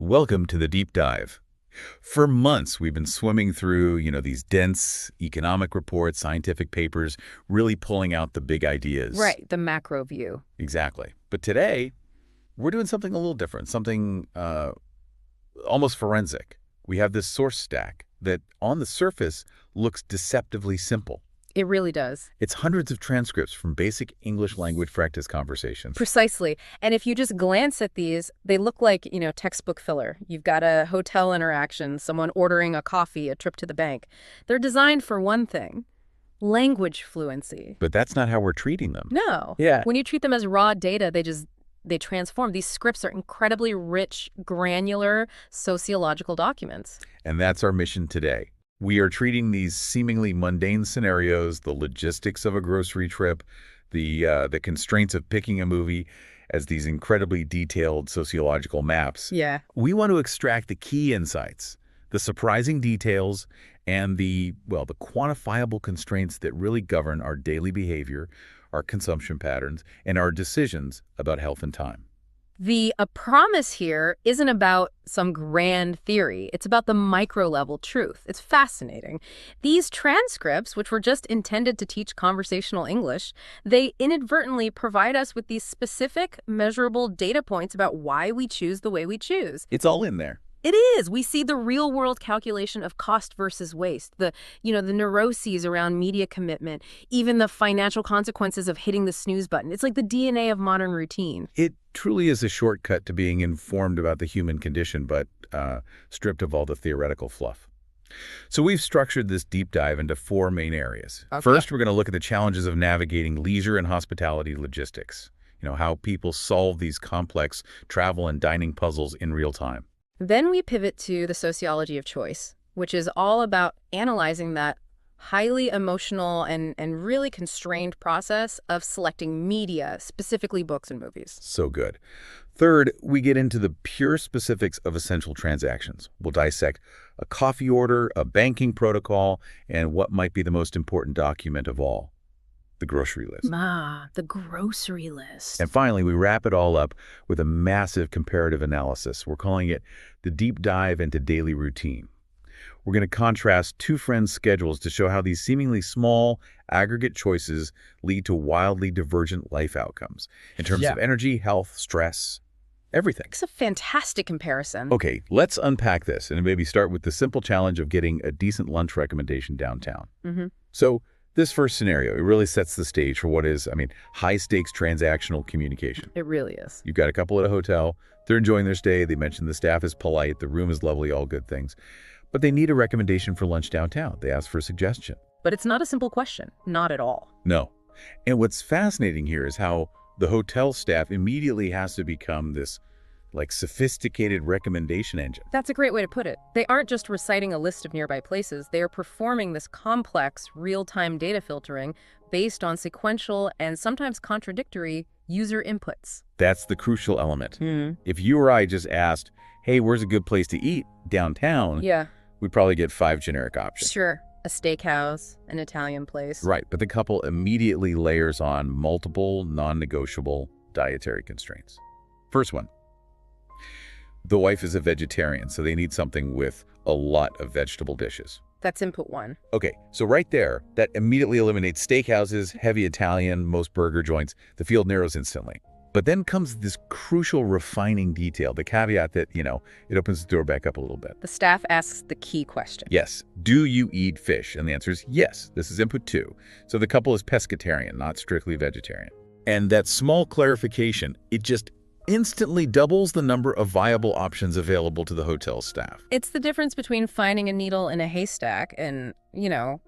Welcome to the deep dive. For months, we've been swimming through, these dense economic reports, scientific papers, really pulling out the big ideas. Right, the macro view. Exactly. But today, we're doing something a little different, something almost forensic. We have this source stack that, on the surface, looks deceptively simple. It really does. It's hundreds of transcripts from basic English language practice conversations. Precisely. And if you just glance at these, they look like, textbook filler. You've got a hotel interaction, someone ordering a coffee, a trip to the bank. They're designed for one thing, language fluency. But that's not how we're treating them. No. Yeah. When you treat them as raw data, they transform. These scripts are incredibly rich, granular sociological documents. And that's our mission today. We are treating these seemingly mundane scenarios, the logistics of a grocery trip, the constraints of picking a movie, as these incredibly detailed sociological maps. Yeah. We want to extract the key insights, the surprising details, and the quantifiable constraints that really govern our daily behavior, our consumption patterns, and our decisions about health and time. The promise here isn't about some grand theory. It's about the micro-level truth. It's fascinating. These transcripts, which were just intended to teach conversational English, they inadvertently provide us with these specific, measurable data points about why we choose the way we choose. It's all in there. It is. We see the real-world calculation of cost versus waste, the neuroses around media commitment, even the financial consequences of hitting the snooze button. It's like the DNA of modern routine. It truly is a shortcut to being informed about the human condition, but stripped of all the theoretical fluff. So we've structured this deep dive into four main areas. Okay. First, we're going to look at the challenges of navigating leisure and hospitality logistics. How people solve these complex travel and dining puzzles in real time. Then we pivot to the sociology of choice, which is all about analyzing that highly emotional and really constrained process of selecting media, specifically books and movies. So good. Third, we get into the pure specifics of essential transactions. We'll dissect a coffee order, a banking protocol, and what might be the most important document of all, the grocery list. The grocery list. And finally, we wrap it all up with a massive comparative analysis. We're calling it the deep dive into daily routine. We're going to contrast two friends' schedules to show how these seemingly small, aggregate choices lead to wildly divergent life outcomes in terms of energy, health, stress, everything. It's a fantastic comparison. Okay, let's unpack this and maybe start with the simple challenge of getting a decent lunch recommendation downtown. So this first scenario, it really sets the stage for what is, high-stakes transactional communication. It really is. You've got a couple at a hotel. They're enjoying their stay. They mentioned the staff is polite. The room is lovely, all good things. But they need a recommendation for lunch downtown. They ask for a suggestion. But it's not a simple question. Not at all. No. And what's fascinating here is how the hotel staff immediately has to become this sophisticated recommendation engine. That's a great way to put it. They aren't just reciting a list of nearby places. They are performing this complex, real-time data filtering based on sequential and sometimes contradictory user inputs. That's the crucial element. If you or I just asked, hey, where's a good place to eat downtown? Yeah. We'd probably get 5 generic options. Sure. A steakhouse, an Italian place. Right, but the couple immediately layers on multiple non-negotiable dietary constraints. First one. The wife is a vegetarian, so they need something with a lot of vegetable dishes. That's input one. Okay, so right there, that immediately eliminates steakhouses, heavy Italian, most burger joints. The field narrows instantly. But then comes this crucial refining detail, the caveat that, it opens the door back up a little bit. The staff asks the key question. Yes. Do you eat fish? And the answer is yes. This is input 2. So the couple is pescatarian, not strictly vegetarian. And that small clarification, it just instantly doubles the number of viable options available to the hotel staff. It's the difference between finding a needle in a haystack and,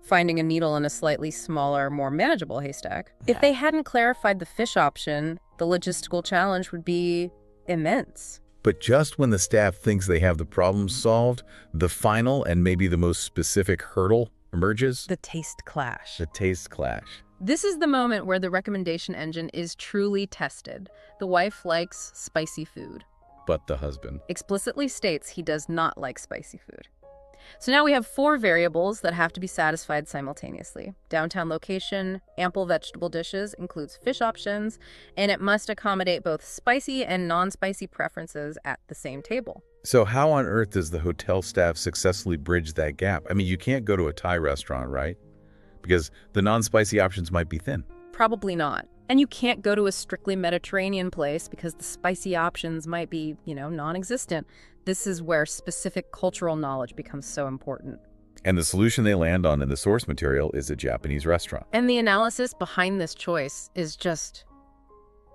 finding a needle in a slightly smaller, more manageable haystack. If they hadn't clarified the fish option, the logistical challenge would be immense. But just when the staff thinks they have the problem solved, the final and maybe the most specific hurdle emerges. The taste clash. The taste clash. This is the moment where the recommendation engine is truly tested. The wife likes spicy food. But the husband Explicitly states he does not like spicy food. So now we have 4 variables that have to be satisfied simultaneously. Downtown location, ample vegetable dishes, includes fish options, and it must accommodate both spicy and non-spicy preferences at the same table. So how on earth does the hotel staff successfully bridge that gap? I mean, you can't go to a Thai restaurant, right? Because the non-spicy options might be thin. Probably not. And you can't go to a strictly Mediterranean place because the spicy options might be, non-existent. This is where specific cultural knowledge becomes so important. And the solution they land on in the source material is a Japanese restaurant. And the analysis behind this choice is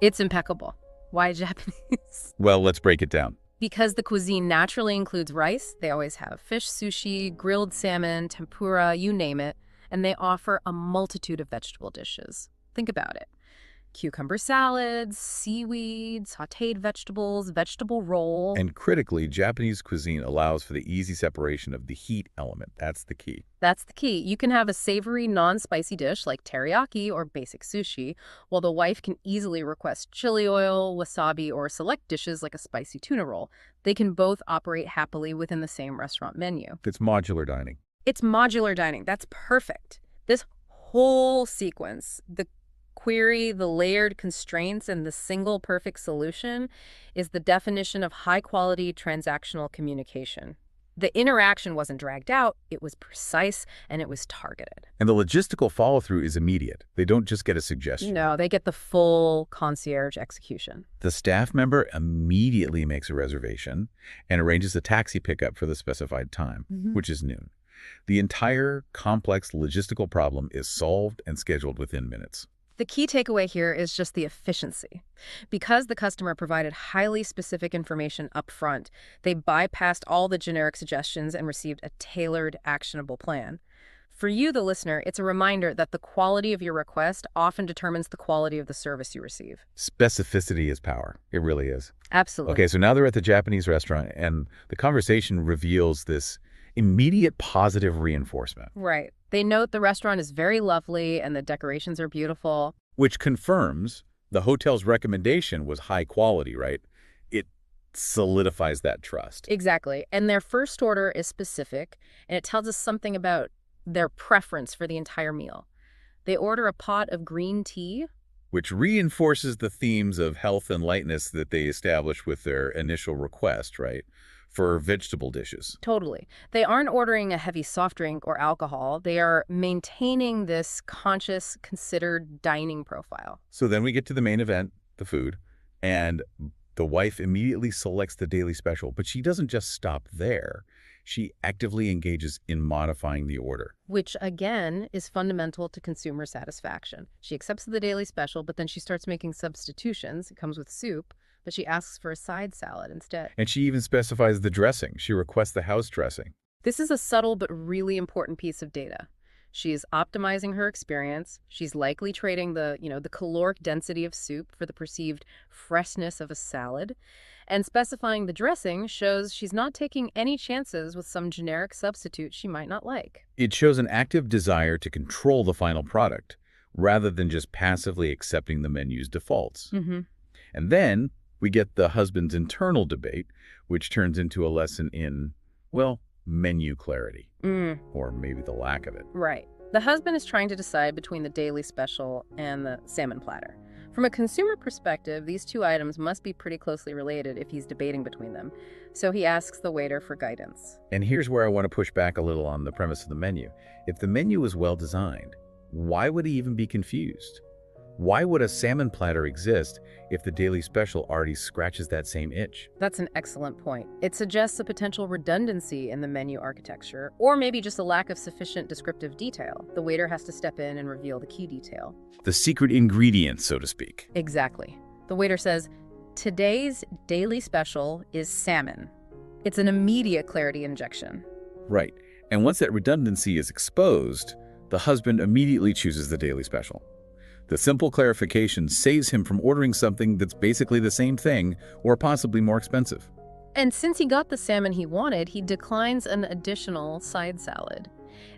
it's impeccable. Why Japanese? Well, let's break it down. Because the cuisine naturally includes rice, they always have fish sushi, grilled salmon, tempura, you name it, and they offer a multitude of vegetable dishes. Think about it. Cucumber salads, seaweed, sautéed vegetables, vegetable roll. And critically, Japanese cuisine allows for the easy separation of the heat element. That's the key. That's the key. You can have a savory, non-spicy dish like teriyaki or basic sushi, while the wife can easily request chili oil, wasabi, or select dishes like a spicy tuna roll. They can both operate happily within the same restaurant menu. It's modular dining. It's modular dining. That's perfect. This whole sequence, the query, the layered constraints, and the single perfect solution is the definition of high-quality transactional communication. The interaction wasn't dragged out, it was precise, and it was targeted. And the logistical follow-through is immediate. They don't just get a suggestion. No, they get the full concierge execution. The staff member immediately makes a reservation and arranges a taxi pickup for the specified time, which is noon. The entire complex logistical problem is solved and scheduled within minutes. The key takeaway here is just the efficiency. Because the customer provided highly specific information up front, they bypassed all the generic suggestions and received a tailored, actionable plan. For you, the listener, it's a reminder that the quality of your request often determines the quality of the service you receive. Specificity is power. It really is. Absolutely. Okay, so now they're at the Japanese restaurant, and the conversation reveals this immediate positive reinforcement. Right. They note the restaurant is very lovely and the decorations are beautiful. Which confirms the hotel's recommendation was high quality, right? It solidifies that trust. Exactly. And their first order is specific, and it tells us something about their preference for the entire meal. They order a pot of green tea, which reinforces the themes of health and lightness that they established with their initial request, right? For vegetable dishes. Totally. They aren't ordering a heavy soft drink or alcohol. They are maintaining this conscious, considered dining profile. So then we get to the main event, the food, and the wife immediately selects the daily special, but she doesn't just stop there. She actively engages in modifying the order. Which, again, is fundamental to consumer satisfaction. She accepts the daily special, but then she starts making substitutions. It comes with soup, but she asks for a side salad instead. And she even specifies the dressing. She requests the house dressing. This is a subtle but really important piece of data. She is optimizing her experience. She's likely trading the caloric density of soup for the perceived freshness of a salad. And specifying the dressing shows she's not taking any chances with some generic substitute she might not like. It shows an active desire to control the final product, rather than just passively accepting the menu's defaults. And then we get the husband's internal debate, which turns into a lesson in, well, menu clarity. Or maybe the lack of it. Right. The husband is trying to decide between the daily special and the salmon platter. From a consumer perspective, these two items must be pretty closely related if he's debating between them. So he asks the waiter for guidance. And here's where I want to push back a little on the premise of the menu. If the menu is well designed, why would he even be confused? Why would a salmon platter exist if the daily special already scratches that same itch? That's an excellent point. It suggests a potential redundancy in the menu architecture, or maybe just a lack of sufficient descriptive detail. The waiter has to step in and reveal the key detail. The secret ingredient, so to speak. Exactly. The waiter says, "Today's daily special is salmon." It's an immediate clarity injection. Right. And once that redundancy is exposed, the husband immediately chooses the daily special. The simple clarification saves him from ordering something that's basically the same thing or possibly more expensive. And since he got the salmon he wanted, he declines an additional side salad.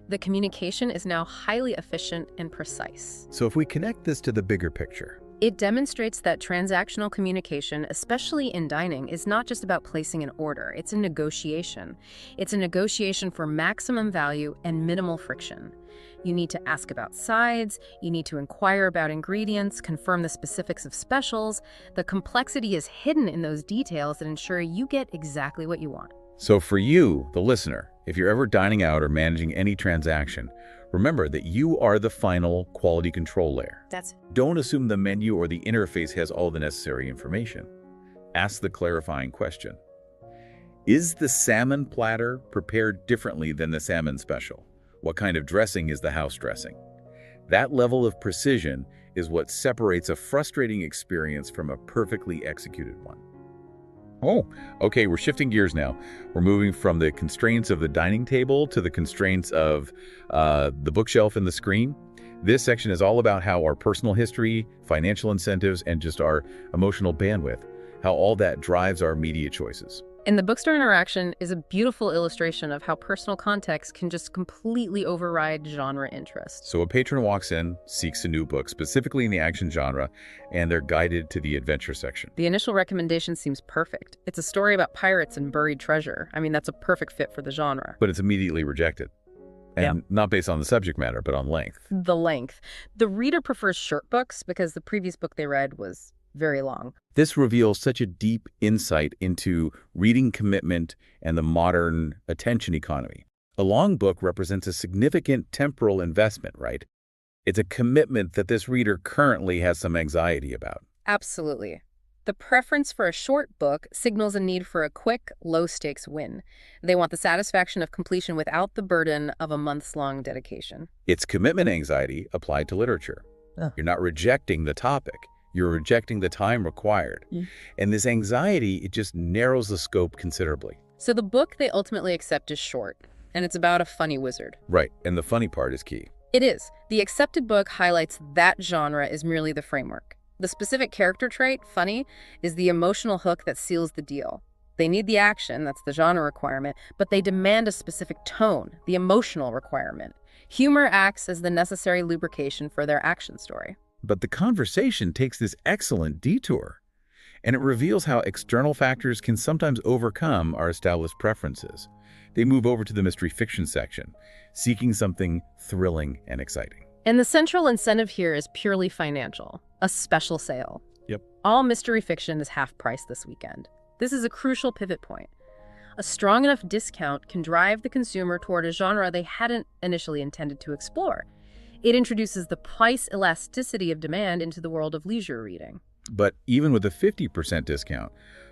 The communication is now highly efficient and precise. So if we connect this to the bigger picture, It demonstrates that transactional communication, especially in dining, is not just about placing an order. It's a negotiation. It's a negotiation for maximum value and minimal friction. You need to ask about sides, you need to inquire about ingredients, confirm the specifics of specials. The complexity is hidden in those details that ensure you get exactly what you want. So for you, the listener, if you're ever dining out or managing any transaction, remember that you are the final quality control layer. Don't assume the menu or the interface has all the necessary information. Ask the clarifying question. Is the salmon platter prepared differently than the salmon special? What kind of dressing is the house dressing? That level of precision is what separates a frustrating experience from a perfectly executed one. Oh, okay, we're shifting gears now. We're moving from the constraints of the dining table to the constraints of the bookshelf and the screen. This section is all about how our personal history, financial incentives, and just our emotional bandwidth, how all that drives our media choices. And the bookstore interaction is a beautiful illustration of how personal context can just completely override genre interest. So a patron walks in, seeks a new book, specifically in the action genre, and they're guided to the adventure section. The initial recommendation seems perfect. It's a story about pirates and buried treasure. I mean, that's a perfect fit for the genre. But it's immediately rejected. And not based on the subject matter, but on length. The length. The reader prefers short books because the previous book they read was very long. This reveals such a deep insight into reading commitment and the modern attention economy. A long book represents a significant temporal investment, right? It's a commitment that this reader currently has some anxiety about. Absolutely. The preference for a short book signals a need for a quick, low-stakes win. They want the satisfaction of completion without the burden of a months-long dedication. It's commitment anxiety applied to literature. You're not rejecting the topic. You're rejecting the time required. And this anxiety, it just narrows the scope considerably. So the book they ultimately accept is short, and it's about a funny wizard. Right, and the funny part is key. It is. The accepted book highlights that genre is merely the framework. The specific character trait, funny, is the emotional hook that seals the deal. They need the action, that's the genre requirement, but they demand a specific tone, the emotional requirement. Humor acts as the necessary lubrication for their action story. But the conversation takes this excellent detour, and it reveals how external factors can sometimes overcome our established preferences. They move over to the mystery fiction section, seeking something thrilling and exciting. And the central incentive here is purely financial, a special sale. Yep. All mystery fiction is half price this weekend. This is a crucial pivot point. A strong enough discount can drive the consumer toward a genre they hadn't initially intended to explore. It introduces the price elasticity of demand into the world of leisure reading. But even with a 50% discount,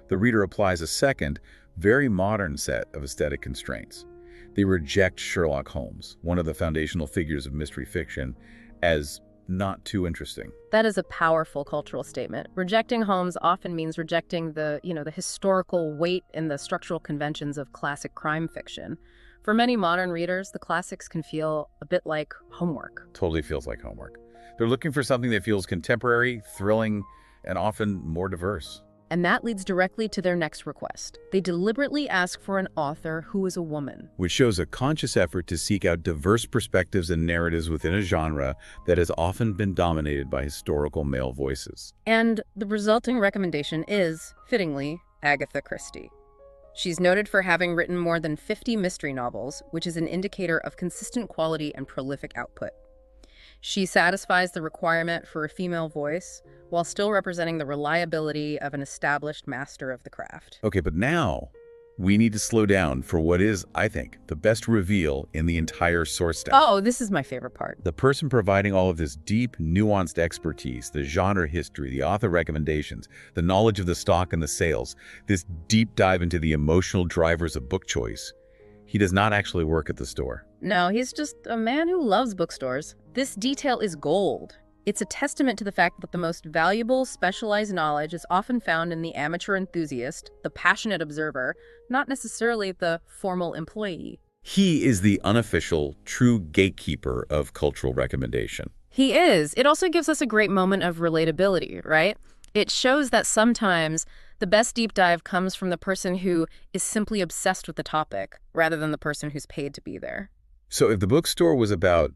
the reader applies a second, very modern set of aesthetic constraints. They reject Sherlock Holmes, one of the foundational figures of mystery fiction, as not too interesting. That is a powerful cultural statement. Rejecting Holmes often means rejecting the historical weight and the structural conventions of classic crime fiction. For many modern readers, the classics can feel a bit like homework. Totally feels like homework. They're looking for something that feels contemporary, thrilling, and often more diverse. And that leads directly to their next request. They deliberately ask for an author who is a woman. Which shows a conscious effort to seek out diverse perspectives and narratives within a genre that has often been dominated by historical male voices. And the resulting recommendation is, fittingly, Agatha Christie. She's noted for having written more than 50 mystery novels, which is an indicator of consistent quality and prolific output. She satisfies the requirement for a female voice while still representing the reliability of an established master of the craft. Okay, but now we need to slow down for what is, I think, the best reveal in the entire source stack. Oh, this is my favorite part. The person providing all of this deep, nuanced expertise, the genre history, the author recommendations, the knowledge of the stock and the sales, this deep dive into the emotional drivers of book choice, he does not actually work at the store. No, he's just a man who loves bookstores. This detail is gold. It's a testament to the fact that the most valuable, specialized knowledge is often found in the amateur enthusiast, the passionate observer, not necessarily the formal employee. He is the unofficial, true gatekeeper of cultural recommendation. He is. It also gives us a great moment of relatability, right? It shows that sometimes the best deep dive comes from the person who is simply obsessed with the topic, rather than the person who's paid to be there. So if the bookstore was about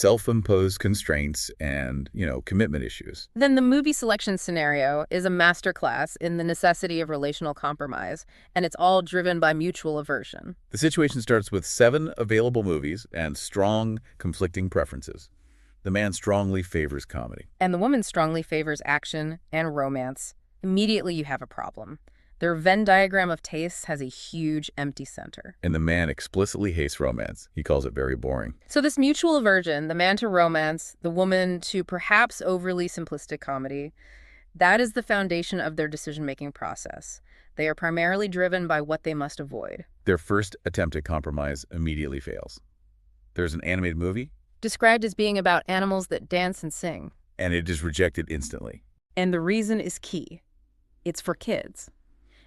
self-imposed constraints and, commitment issues. Then the movie selection scenario is a masterclass in the necessity of relational compromise, and it's all driven by mutual aversion. The situation starts with 7 available movies and strong, conflicting preferences. The man strongly favors comedy. And the woman strongly favors action and romance. Immediately you have a problem. Their Venn diagram of tastes has a huge empty center. And the man explicitly hates romance. He calls it very boring. So this mutual aversion, the man to romance, the woman to perhaps overly simplistic comedy, that is the foundation of their decision-making process. They are primarily driven by what they must avoid. Their first attempt at compromise immediately fails. There's an animated movie, Described as being about animals that dance and sing. and it is rejected instantly. And the reason is key. It's for kids.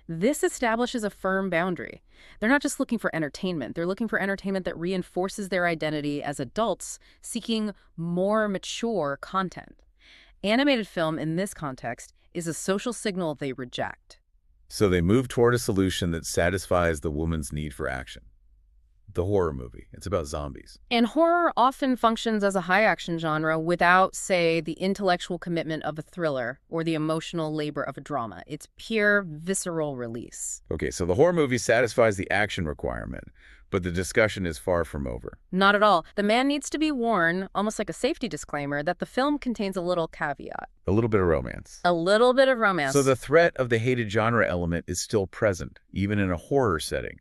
This establishes a firm boundary. They're not just looking for entertainment. They're looking for entertainment that reinforces their identity as adults seeking more mature content. Animated film in this context is a social signal they reject. So they move toward a solution that satisfies the woman's need for action. The horror movie. It's about zombies. And horror often functions as a high-action genre without, say, the intellectual commitment of a thriller or the emotional labor of a drama. It's pure, visceral release. Okay, so the horror movie satisfies the action requirement, but the discussion is far from over. Not at all. The man needs to be warned, almost like a safety disclaimer, that the film contains a little caveat. A little bit of romance. A little bit of romance. So the threat of the hated genre element is still present, even in a horror setting.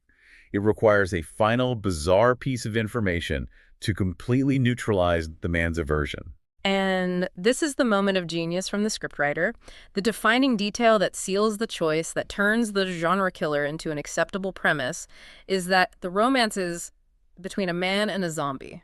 It requires a final, bizarre piece of information to completely neutralize the man's aversion. And this is the moment of genius from the scriptwriter, the defining detail that seals the choice, that turns the genre killer into an acceptable premise, is that the romance is between a man and a zombie.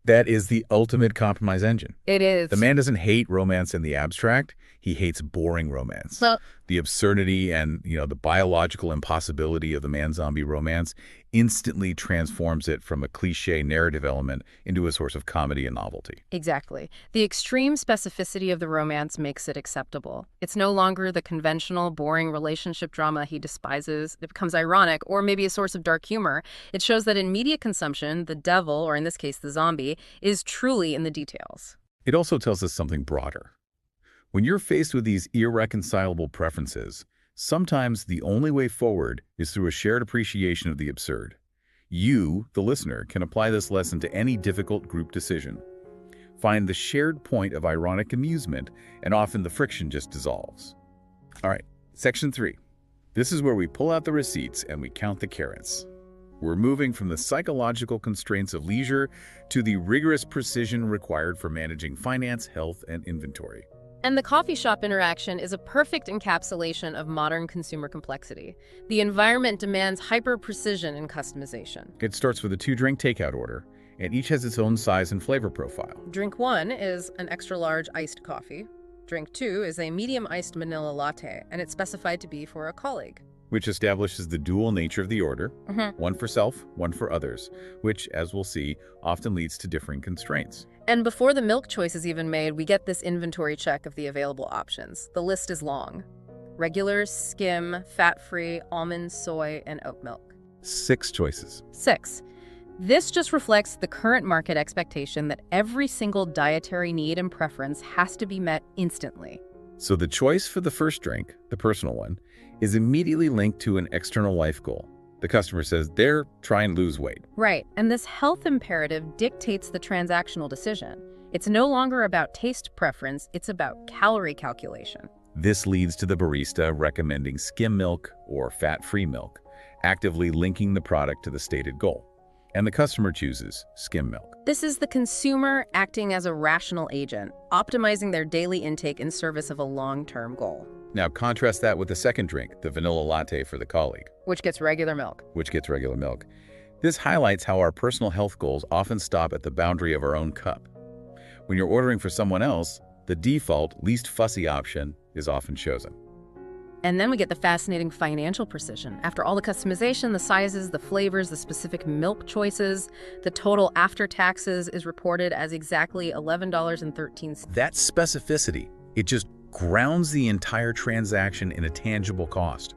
That is the ultimate compromise engine. It is. The man doesn't hate romance in the abstract. He hates boring romance. Well, The absurdity and, the biological impossibility of the man-zombie romance instantly transforms it from a cliché narrative element into a source of comedy and novelty. exactly. The extreme specificity of the romance makes it acceptable. It's no longer the conventional, boring relationship drama he despises. It becomes ironic, or maybe a source of dark humor. It shows that in media consumption, the devil, or in this case the zombie, is truly in the details. It also tells us something broader. When you're faced with these irreconcilable preferences, sometimes the only way forward is through a shared appreciation of the absurd. You, the listener, can apply this lesson to any difficult group decision. Find the shared point of ironic amusement, and often the friction just dissolves. All right, section 3. This is where we pull out the receipts and we count the carrots. We're moving from the psychological constraints of leisure to the rigorous precision required for managing finance, health, and inventory. And the coffee shop interaction is a perfect encapsulation of modern consumer complexity. The environment demands hyper-precision and customization. It starts with a 2-drink takeout order, and each has its own size and flavor profile. Drink 1 is an extra-large iced coffee. Drink 2 is a medium-iced vanilla latte, and it's specified to be for a colleague. Which establishes the dual nature of the order, Mm-hmm. one for self, one for others, which, as we'll see, often leads to differing constraints. And before the milk choice is even made, we get this inventory check of the available options. The list is long. Regular, skim, fat-free, almond, soy, and oat milk. 6 choices. 6. This just reflects the current market expectation that every single dietary need and preference has to be met instantly. So the choice for the first drink, the personal one, is immediately linked to an external life goal. The customer says they're trying to lose weight. Right, and this health imperative dictates the transactional decision. It's no longer about taste preference, it's about calorie calculation. This leads to the barista recommending skim milk or fat-free milk, actively linking the product to the stated goal. And the customer chooses skim milk. This is the consumer acting as a rational agent, optimizing their daily intake in service of a long-term goal. Now contrast that with the second drink, the vanilla latte for the colleague, Which gets regular milk. which gets regular milk. This highlights how our personal health goals often stop at the boundary of our own cup. When you're ordering for someone else, the default, least fussy option is often chosen. And then we get the fascinating financial precision. After all the customization, the sizes, the flavors, the specific milk choices, the total after taxes is reported as exactly $11.13. That specificity, it just grounds the entire transaction in a tangible cost.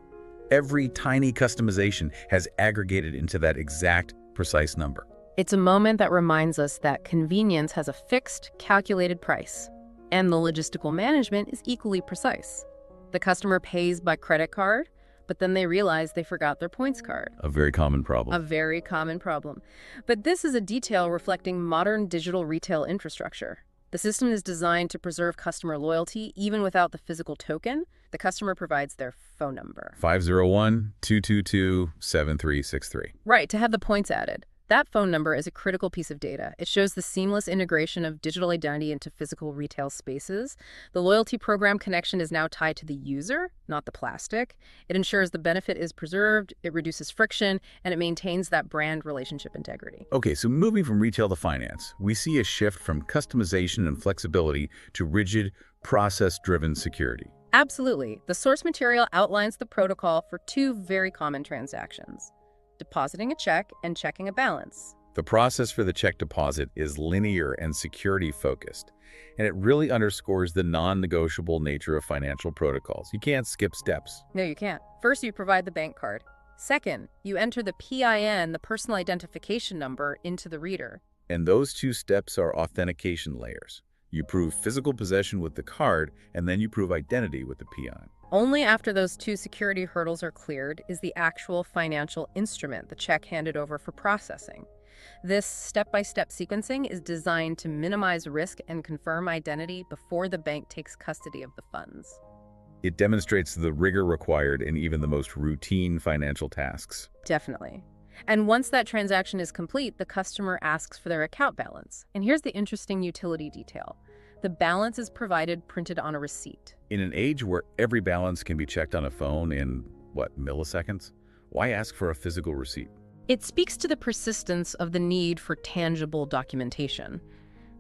Every tiny customization has aggregated into that exact, precise number. It's a moment that reminds us that convenience has a fixed, calculated price, and the logistical management is equally precise. The customer pays by credit card, but then they realize they forgot their points card. A very common A problem. very common problem. But this is a detail reflecting modern digital retail infrastructure. The system is designed to preserve customer loyalty even without the physical token. The customer provides their phone number. 501-222-7363. Right, to have the points added. That phone number is a critical piece of data. It shows the seamless integration of digital identity into physical retail spaces. The loyalty program connection is now tied to the user, not the plastic. It ensures the benefit is preserved, it reduces friction, and it maintains that brand relationship integrity. Okay, so moving from retail to finance, we see a shift from customization and flexibility to rigid, process-driven security. Absolutely. The source material outlines the protocol for two very common transactions: depositing a check and checking a balance. The process for the check deposit is linear and security-focused, and it really underscores the non-negotiable nature of financial protocols. You can't skip steps. No, you can't. First, you provide the bank card. Second, you enter the PIN, the personal identification number, into the reader. And those two steps are authentication layers. You prove physical possession with the card, and then you prove identity with the PIN. Only after those two security hurdles are cleared is the actual financial instrument, the check, handed over for processing. This step-by-step sequencing is designed to minimize risk and confirm identity before the bank takes custody of the funds. It demonstrates the rigor required in even the most routine financial tasks. Definitely. And once that transaction is complete, the customer asks for their account balance. And here's the interesting utility detail. The balance is provided printed on a receipt. In an age where every balance can be checked on a phone in, milliseconds? Why ask for a physical receipt? It speaks to the persistence of the need for tangible documentation.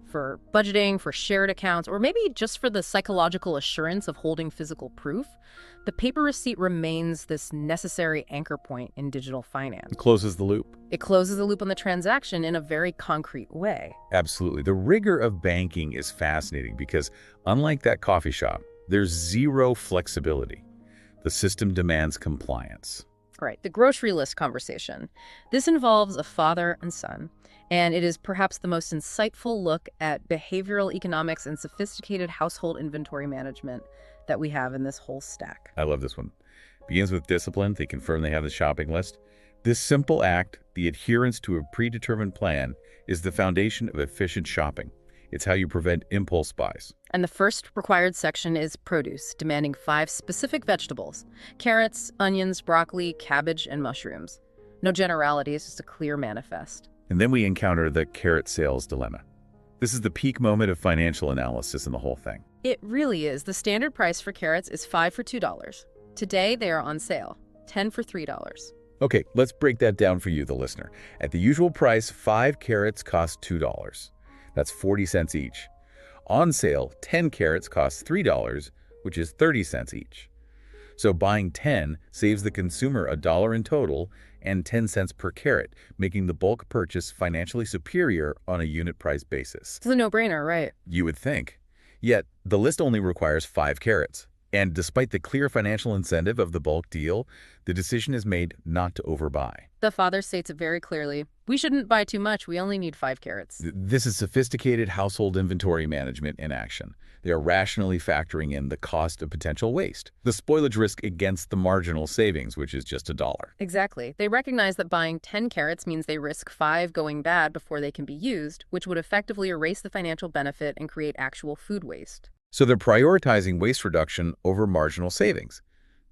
For budgeting, for shared accounts, or maybe just for the psychological assurance of holding physical proof, the paper receipt remains this necessary anchor point in digital finance. It closes the loop. It closes the loop on the transaction in a very concrete way. Absolutely. The rigor of banking is fascinating because, unlike that coffee shop, there's zero flexibility. The system demands compliance. Right, the grocery list conversation. This involves a father and son, and it is perhaps the most insightful look at behavioral economics and sophisticated household inventory management that we have in this whole stack. I love this one. Begins with discipline. They confirm they have the shopping list. This simple act, the adherence to a predetermined plan, is the foundation of efficient shopping. It's how you prevent impulse buys. And the first required section is produce, demanding 5 specific vegetables: carrots, onions, broccoli, cabbage, and mushrooms. No generalities, just a clear manifest. And then we encounter the carrot sales dilemma. This is the peak moment of financial analysis in the whole thing. It really is. The standard price for carrots is 5 for $2. Today, they are on sale, 10 for $3. Okay, let's break that down for you, the listener. At the usual price, 5 carrots cost $2. That's 40 cents each. On sale, 10 carrots cost $3, which is 30 cents each. So buying 10 saves the consumer $1 in total and 10 cents per carrot, making the bulk purchase financially superior on a unit price basis. It's a no-brainer, right? You would think. Yet, the list only requires 5 carrots. And despite the clear financial incentive of the bulk deal, the decision is made not to overbuy. The father states it very clearly. We shouldn't buy too much. We only need 5 carrots. This is sophisticated household inventory management in action. They are rationally factoring in the cost of potential waste, the spoilage risk against the marginal savings, which is just $1. Exactly. They recognize that buying 10 carrots means they risk 5 going bad before they can be used, which would effectively erase the financial benefit and create actual food waste. So they're prioritizing waste reduction over marginal savings.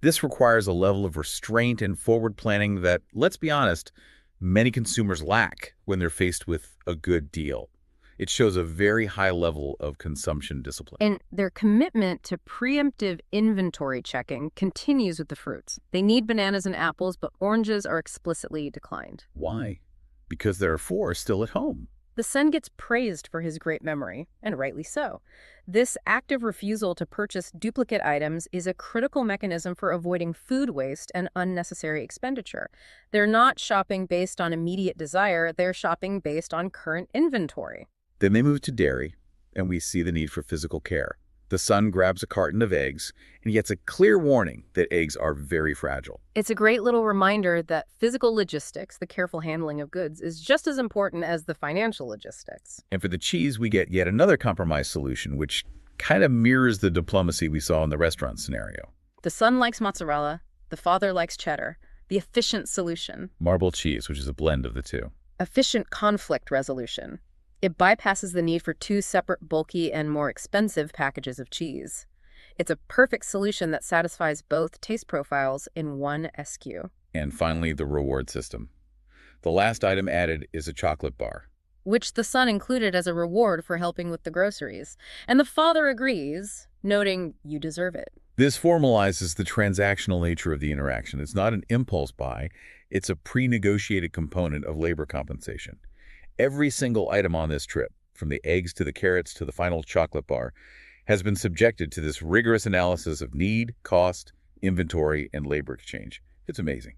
This requires a level of restraint and forward planning that, let's be honest, many consumers lack when they're faced with a good deal. It shows a very high level of consumption discipline. And their commitment to preemptive inventory checking continues with the fruits. They need bananas and apples, but oranges are explicitly declined. Why? Because there are 4 still at home. The son gets praised for his great memory, and rightly so. This active refusal to purchase duplicate items is a critical mechanism for avoiding food waste and unnecessary expenditure. They're not shopping based on immediate desire, they're shopping based on current inventory. Then they move to dairy, and we see the need for physical care. The son grabs a carton of eggs and gets a clear warning that eggs are very fragile. It's a great little reminder that physical logistics, the careful handling of goods, is just as important as the financial logistics. And for the cheese, we get yet another compromise solution, which kind of mirrors the diplomacy we saw in the restaurant scenario. The son likes mozzarella, the father likes cheddar, the efficient solution. Marble cheese, which is a blend of the two. Efficient conflict resolution. It bypasses the need for two separate bulky and more expensive packages of cheese. It's a perfect solution that satisfies both taste profiles in one SKU. And finally, the reward system. The last item added is a chocolate bar, which the son included as a reward for helping with the groceries. And the father agrees, noting, "You deserve it." This formalizes the transactional nature of the interaction. It's not an impulse buy, it's a pre-negotiated component of labor compensation. Every single item on this trip, from the eggs to the carrots to the final chocolate bar, has been subjected to this rigorous analysis of need, cost, inventory, and labor exchange. It's amazing.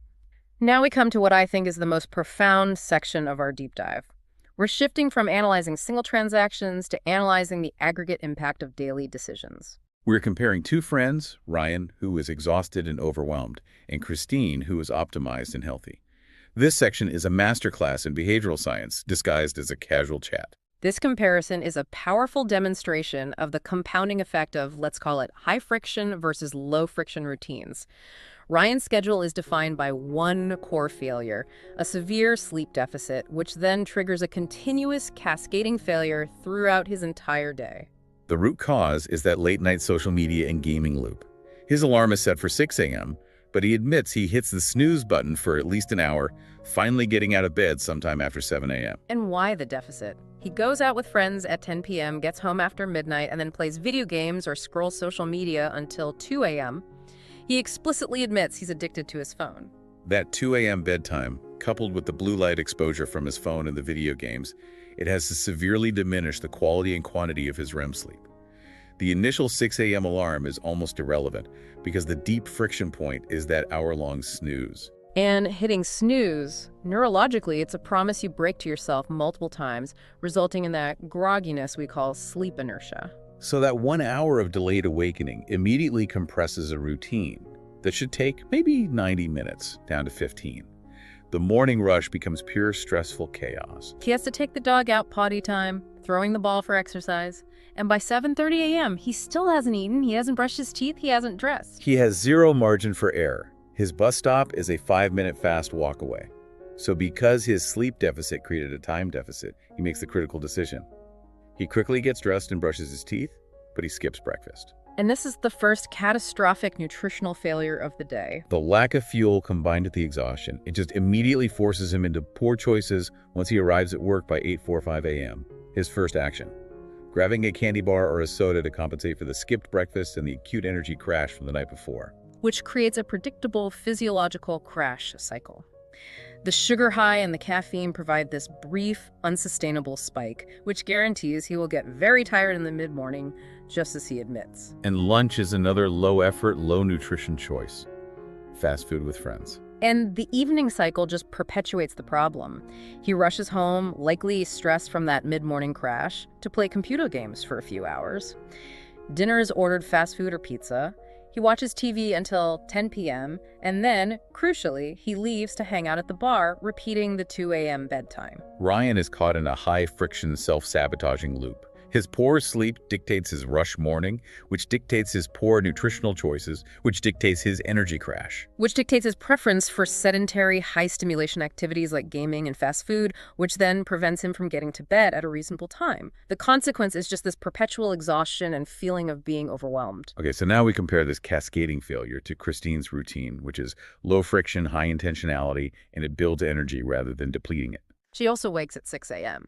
Now we come to what I think is the most profound section of our deep dive. We're shifting from analyzing single transactions to analyzing the aggregate impact of daily decisions. We're comparing two friends, Ryan, who is exhausted and overwhelmed, and Christine, who is optimized and healthy. This section is a masterclass in behavioral science disguised as a casual chat. This comparison is a powerful demonstration of the compounding effect of, let's call it, high-friction versus low-friction routines. Ryan's schedule is defined by one core failure, a severe sleep deficit, which then triggers a continuous cascading failure throughout his entire day. The root cause is that late-night social media and gaming loop. His alarm is set for 6 a.m., but he admits he hits the snooze button for at least an hour, finally getting out of bed sometime after 7 a.m. And why the deficit? He goes out with friends at 10 p.m., gets home after midnight, and then plays video games or scrolls social media until 2 a.m. He explicitly admits he's addicted to his phone. That 2 a.m. bedtime, coupled with the blue light exposure from his phone and the video games, it has to severely diminish the quality and quantity of his REM sleep. The initial 6 a.m. alarm is almost irrelevant because the deep friction point is that hour-long snooze. And hitting snooze, neurologically, it's a promise you break to yourself multiple times, resulting in that grogginess we call sleep inertia. So that 1 hour of delayed awakening immediately compresses a routine that should take maybe 90 minutes down to 15. The morning rush becomes pure stressful chaos. He has to take the dog out potty time, throwing the ball for exercise. And by 7:30 a.m., he still hasn't eaten, he hasn't brushed his teeth, he hasn't dressed. He has zero margin for error. His bus stop is a 5-minute fast walk away. So because his sleep deficit created a time deficit, he makes the critical decision. He quickly gets dressed and brushes his teeth, but he skips breakfast. And this is the first catastrophic nutritional failure of the day. The lack of fuel combined with the exhaustion, it just immediately forces him into poor choices once he arrives at work by 8:45 a.m. His first action: grabbing a candy bar or a soda to compensate for the skipped breakfast and the acute energy crash from the night before. Which creates a predictable physiological crash cycle. The sugar high and the caffeine provide this brief, unsustainable spike, which guarantees he will get very tired in the mid-morning, just as he admits. And lunch is another low-effort, low-nutrition choice. Fast food with friends. And the evening cycle just perpetuates the problem. He rushes home, likely stressed from that mid-morning crash, to play computer games for a few hours. Dinner is ordered fast food or pizza. He watches TV until 10 p.m., and then, crucially, he leaves to hang out at the bar, repeating the 2 a.m. bedtime. Ryan is caught in a high-friction, self-sabotaging loop. His poor sleep dictates his rush morning, which dictates his poor nutritional choices, which dictates his energy crash. Which dictates his preference for sedentary, high-stimulation activities like gaming and fast food, which then prevents him from getting to bed at a reasonable time. The consequence is just this perpetual exhaustion and feeling of being overwhelmed. Okay, so now we compare this cascading failure to Christine's routine, which is low friction, high intentionality, and it builds energy rather than depleting it. She also wakes at 6 a.m.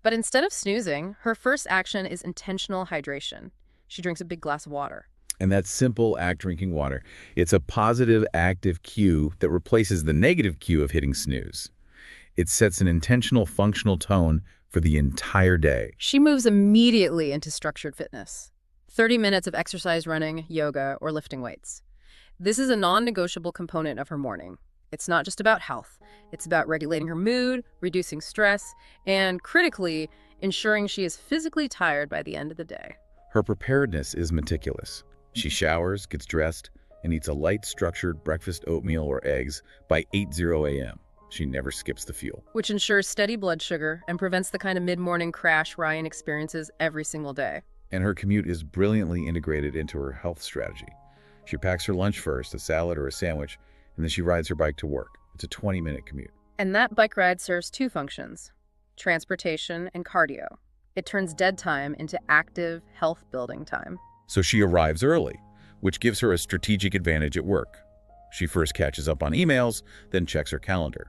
But instead of snoozing, her first action is intentional hydration. She drinks a big glass of water. And that simple act, drinking water, it's a positive, active cue that replaces the negative cue of hitting snooze. It sets an intentional, functional tone for the entire day. She moves immediately into structured fitness. 30 minutes of exercise, running, yoga, or lifting weights. This is a non-negotiable component of her morning. It's not just about health. It's about regulating her mood, reducing stress, and critically, ensuring she is physically tired by the end of the day. Her preparedness is meticulous. She showers, gets dressed, and eats a light, structured breakfast oatmeal or eggs by 8:00 a.m. She never skips the fuel. Which ensures steady blood sugar and prevents the kind of mid-morning crash Ryan experiences every single day. And her commute is brilliantly integrated into her health strategy. She packs her lunch first, a salad or a sandwich, and then she rides her bike to work. It's a 20-minute commute. And that bike ride serves two functions: transportation and cardio. It turns dead time into active, health-building time. So she arrives early, which gives her a strategic advantage at work. She first catches up on emails, then checks her calendar.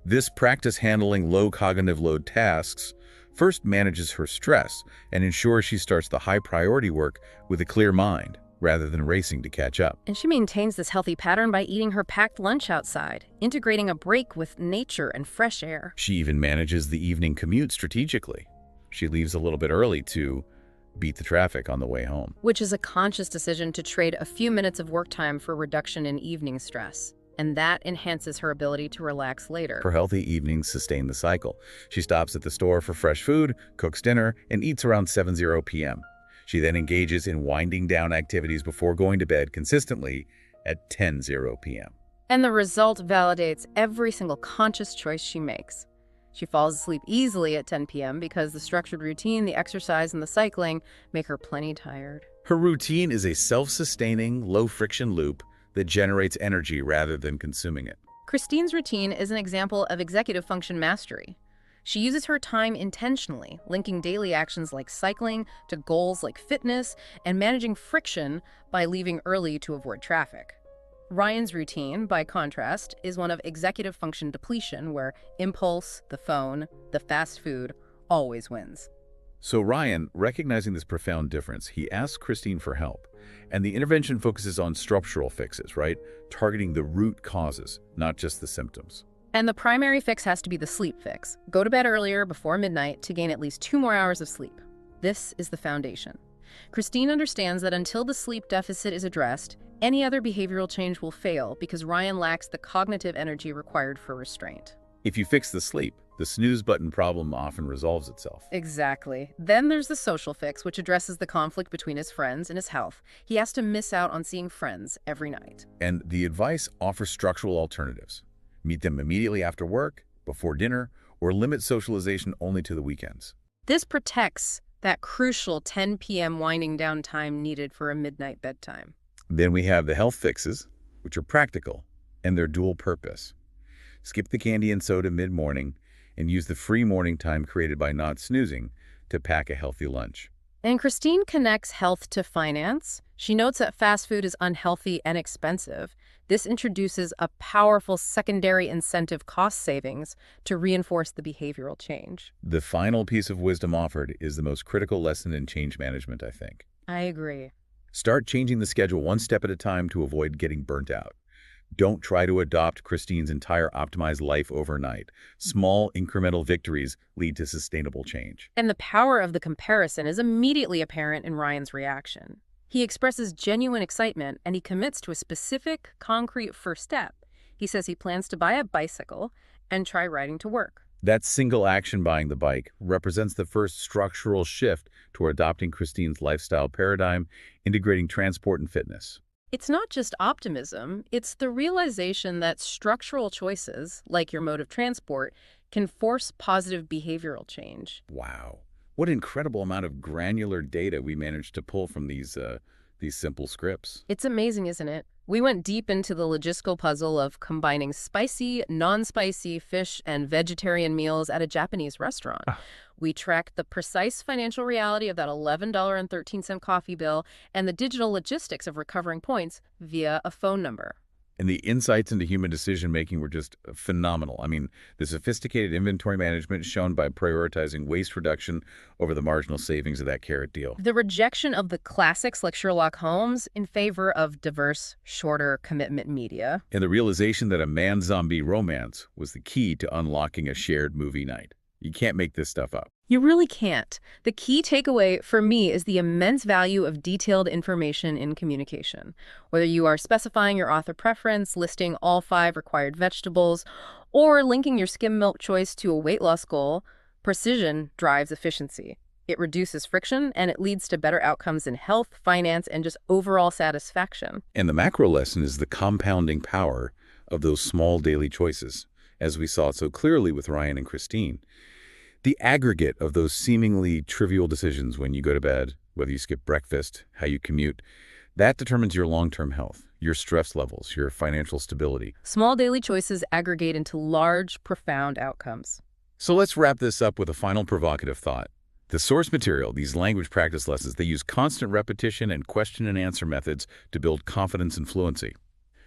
This practice handling low cognitive load tasks first manages her stress and ensures she starts the high-priority work with a clear mind, rather than racing to catch up. And she maintains this healthy pattern by eating her packed lunch outside, integrating a break with nature and fresh air. She even manages the evening commute strategically. She leaves a little bit early to beat the traffic on the way home. Which is a conscious decision to trade a few minutes of work time for reduction in evening stress. And that enhances her ability to relax later. Her healthy evenings sustain the cycle. She stops at the store for fresh food, cooks dinner, and eats around 7:00 p.m. She then engages in winding down activities before going to bed consistently at 10:00 p.m. And the result validates every single conscious choice she makes. She falls asleep easily at 10 p.m. because the structured routine, the exercise, and the cycling make her plenty tired. Her routine is a self-sustaining, low-friction loop that generates energy rather than consuming it. Christine's routine is an example of executive function mastery. She uses her time intentionally, linking daily actions like cycling to goals like fitness and managing friction by leaving early to avoid traffic. Ryan's routine, by contrast, is one of executive function depletion, where impulse, the phone, the fast food always wins. So Ryan, recognizing this profound difference, he asks Christine for help. And the intervention focuses on structural fixes, right? Targeting the root causes, not just the symptoms. And the primary fix has to be the sleep fix. Go to bed earlier, before midnight, to gain at least 2 more hours of sleep. This is the foundation. Christine understands that until the sleep deficit is addressed, any other behavioral change will fail because Ryan lacks the cognitive energy required for restraint. If you fix the sleep, the snooze button problem often resolves itself. Exactly. Then there's the social fix, which addresses the conflict between his friends and his health. He has to miss out on seeing friends every night. And the advice offers structural alternatives. Meet them immediately after work, before dinner, or limit socialization only to the weekends. This protects that crucial 10 p.m. winding down time needed for a midnight bedtime. Then we have the health fixes, which are practical, and they're dual purpose. Skip the candy and soda mid-morning and use the free morning time created by not snoozing to pack a healthy lunch. And Christine connects health to finance. She notes that fast food is unhealthy and expensive. This introduces a powerful secondary incentive cost savings to reinforce the behavioral change. The final piece of wisdom offered is the most critical lesson in change management, I think. I agree. Start changing the schedule one step at a time to avoid getting burnt out. Don't try to adopt Christine's entire optimized life overnight. Small, incremental victories lead to sustainable change. And the power of the comparison is immediately apparent in Ryan's reaction. He expresses genuine excitement, and he commits to a specific, concrete first step. He says he plans to buy a bicycle and try riding to work. That single action, buying the bike, represents the first structural shift toward adopting Christine's lifestyle paradigm, integrating transport and fitness. It's not just optimism, it's the realization that structural choices, like your mode of transport, can force positive behavioral change. Wow. What incredible amount of granular data we managed to pull from these simple scripts. It's amazing, isn't it? We went deep into the logistical puzzle of combining spicy, non-spicy fish and vegetarian meals at a Japanese restaurant. We tracked the precise financial reality of that $11.13 coffee bill and the digital logistics of recovering points via a phone number. And the insights into human decision-making were just phenomenal. I mean, the sophisticated inventory management shown by prioritizing waste reduction over the marginal savings of that carrot deal. The rejection of the classics like Sherlock Holmes in favor of diverse, shorter commitment media. And the realization that a man-zombie romance was the key to unlocking a shared movie night. You can't make this stuff up. You really can't. The key takeaway for me is the immense value of detailed information in communication. Whether you are specifying your author preference, listing all 5 required vegetables, or linking your skim milk choice to a weight loss goal, precision drives efficiency. It It reduces friction, and it leads to better outcomes in health, finance, and just overall satisfaction. And the macro lesson is the compounding power of those small daily choices, as we saw so clearly with Ryan and Christine. The aggregate of those seemingly trivial decisions when you go to bed, whether you skip breakfast, how you commute, that determines your long-term health, your stress levels, your financial stability. Small daily choices aggregate into large, profound outcomes. So let's wrap this up with a final provocative thought. The source material, these language practice lessons, they use constant repetition and question and answer methods to build confidence and fluency.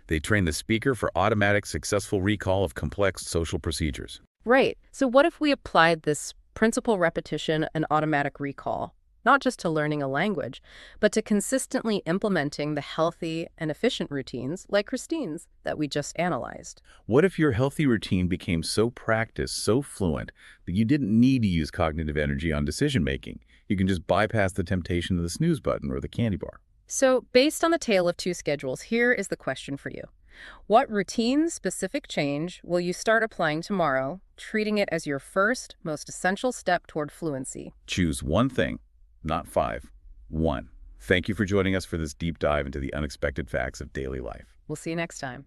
They train the speaker for automatic, successful recall of complex social procedures. Right. So what if we applied this principal repetition and automatic recall, not just to learning a language, but to consistently implementing the healthy and efficient routines like Christine's that we just analyzed? What if your healthy routine became so practiced, so fluent, that you didn't need to use cognitive energy on decision-making? You can just bypass the temptation of the snooze button or the candy bar. So based on the tale of two schedules, here is the question for you. What routine-specific change will you start applying tomorrow, treating it as your first, most essential step toward fluency? Choose one thing, not five. One. Thank you for joining us for this deep dive into the unexpected facts of daily life. We'll see you next time.